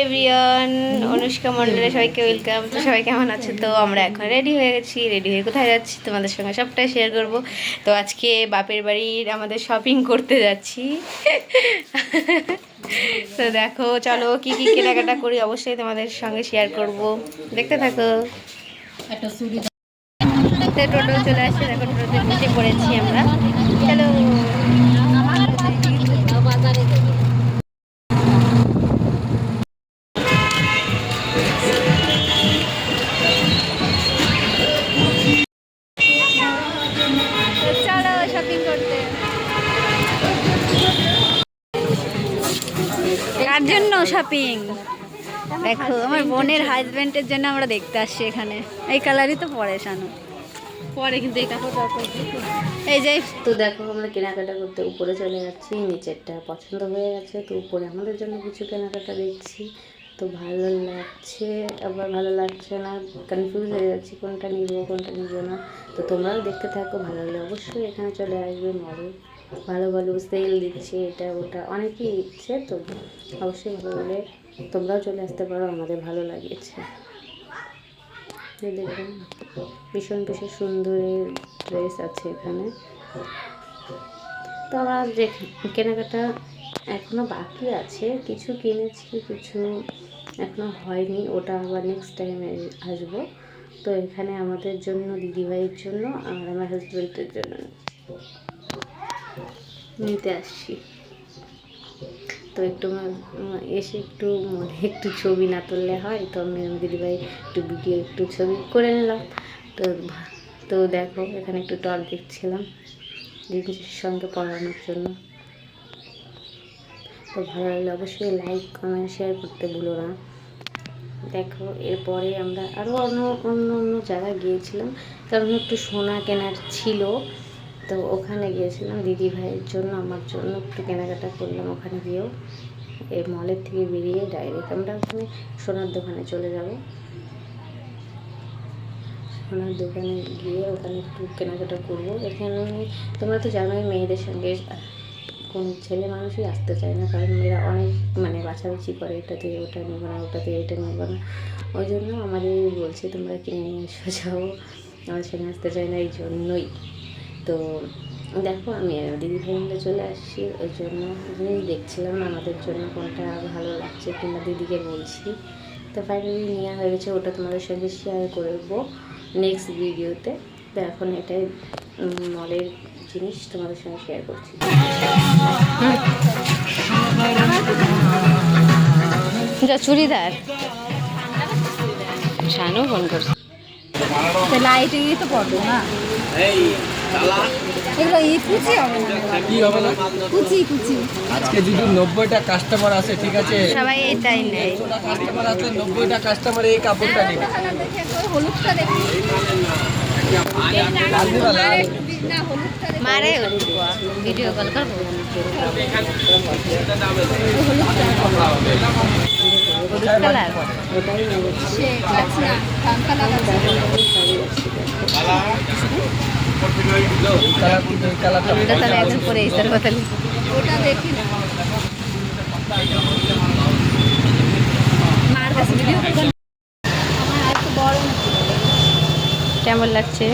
Everyone, Anushka মন্ডলে সবাইকে welcome. তো সবাই কেমন আছে? তো আমরা এখন রেডি হয়ে গেছি। রেডি হয়ে কোথায় যাচ্ছি তোমাদের সঙ্গে সবটাই শেয়ার করব। তো আজকে বাপের বাড়ির আমাদের শপিং করতে যাচ্ছি। তো দেখো, চলো কি কি কেনাকাটা করি অবশ্যই তোমাদের সঙ্গে শেয়ার করব, দেখতে থাকো। টোটো চলে আসছে, দেখো টোটোতে বসে পড়েছি আমরা। চলো শপিং করতে। কার জন্য শপিং? দেখো, আমার বোনের হাজবেন্ডের জন্য আমরা দেখতে আসছি এখানে। এই কালারই তো পরে শানু পরে, কিন্তু এই কাপড় এই যে। তো দেখো, আমরা কেনাকাটা করতে উপরে চলে যাচ্ছি। নিচেরটা পছন্দ হয়ে গেছে, তো উপরে আমাদের জন্য কিছু কেনাকাটা দেখছি। তো ভালো লাগছে, আবার ভালো লাগছে না, কনফিউজ হয়ে যাচ্ছি কোনটা নিব কোনটা নিব না। তো তোমরাও দেখতে থাকো, ভালো লাগলে অবশ্যই এখানে চলে আসবে। মলে ভালো ভালো সেল দিচ্ছে, এটা ওটা অনেকই দিচ্ছে। তো অবশ্যই ভালো লাগলে তোমরাও চলে আসতে পারো, আমাদের ভালো লাগিয়েছে। দেখুন, ভীষণ ভীষণ সুন্দর ড্রেস আছে এখানে। তো আমার যে কেনাকাটা এখনও বাকি আছে, কিছু কিনেছি, কিছু এখনও হয়নি, ওটা আবার নেক্সট টাইমে আসবো। তো এখানে আমাদের জন্য, দিদিভাইয়ের জন্য আর আমার হাজব্যান্ডের জন্য নিতে আসছি। তো একটু এসে একটু মনে একটু ছবি না তুললে হয়, তো আমি দিদিভাই একটু ভিডিও একটু ছবি করে নিলাম। তো তো দেখো, এখানে একটু টপ দেখছিলাম দিদির সঙ্গে পড়ানোর জন্য। তো ভালো লাগলে অবশ্যই লাইক কমেন্ট শেয়ার করতে ভুলো না। দেখো, এরপরে আমরা আরও অন্য অন্য অন্য জায়গায় গিয়েছিলাম, কারণ একটু সোনা কেনার ছিল। তো ওখানে গিয়েছিলাম দিদি ভাইয়ের জন্য, আমার জন্য একটু কেনাকাটা করলাম ওখানে গিয়েও। এই মলের থেকে বেরিয়ে ডাইরেক্ট আমরা ওখানে সোনার দোকানে চলে যাব। সোনার দোকানে গিয়ে ওখানে একটু কেনাকাটা করবো। এখানে তোমরা তো জানোই, মেয়েদের সঙ্গে কোন ছেলে মানুষই আসতে চায় না, কারণ মেয়েরা অনেক বাছাবাছি করে, এটা থেকে ওটা নেবো না, ওটা থেকে এটা নেবো না। ওই জন্য আমাদের বলছে তোমরা কিনে নিয়ে এসে যাও, আমার সঙ্গে আসতে চায় না, এই জন্যই। তো দেখো, আমি দিদি ভাই মিলে চলে আসছি, ওই জন্য জিনিস দেখছিলাম আমাদের জন্য কোনটা ভালো লাগছে, কিংবা দিদিকে বলছি। তো ফাইনালি নেওয়া হয়ে গেছে, ওটা তোমাদের সঙ্গে শেয়ার করবো নেক্সট ভিডিওতে। তো এখন এটাই মলের জিনিস তোমাদের সঙ্গে শেয়ার করছি। চুড়িদার শানু ফোন করছে, লাইটিংই তো পড়বে না, এগুলো কুচি হবে না, কি হবে না, কুচি কুচি। আজকে যদি 90টা কাস্টমার আসে, ঠিক আছে, সবাই এটাই নেয়। কাস্টমার আসলে 90টা কাস্টমার এই কাপড়টা নেবে। হলুদটা দেখি মারে, ভিডিও কল করবো। কালার একজন পরে ইস্তার কথা ওটা দেখি না, মার কাছে ভিডিও কেমন লাগছে?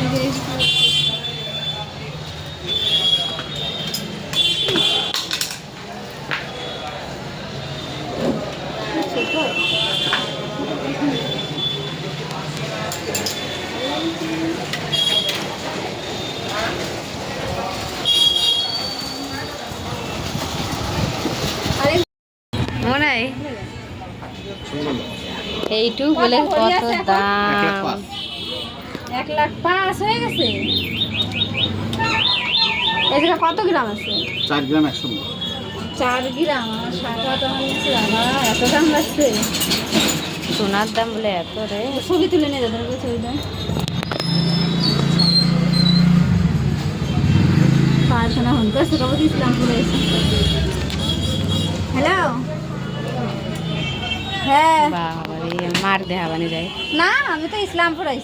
মনে হয় এইটুকু বলে কত দাম? 1,05,000 হয়ে গেছে। এটা কত গ্রাম আছে? 4 গ্রাম 100। 4 গ্রাম 60 টাকা নিচ্ছে। এত দাম লাগছে, সোনার দাম বলে এত রে। ছবি তুলে নিয়ে যাদের ছবিটা পাঁচশোনা হন করছে, কবে ইসলামপুরে এসে। হ্যালো, হ্যাঁ, মার দেওয়া বানি যায় না, আমি তো ইসলামপুর আইছি।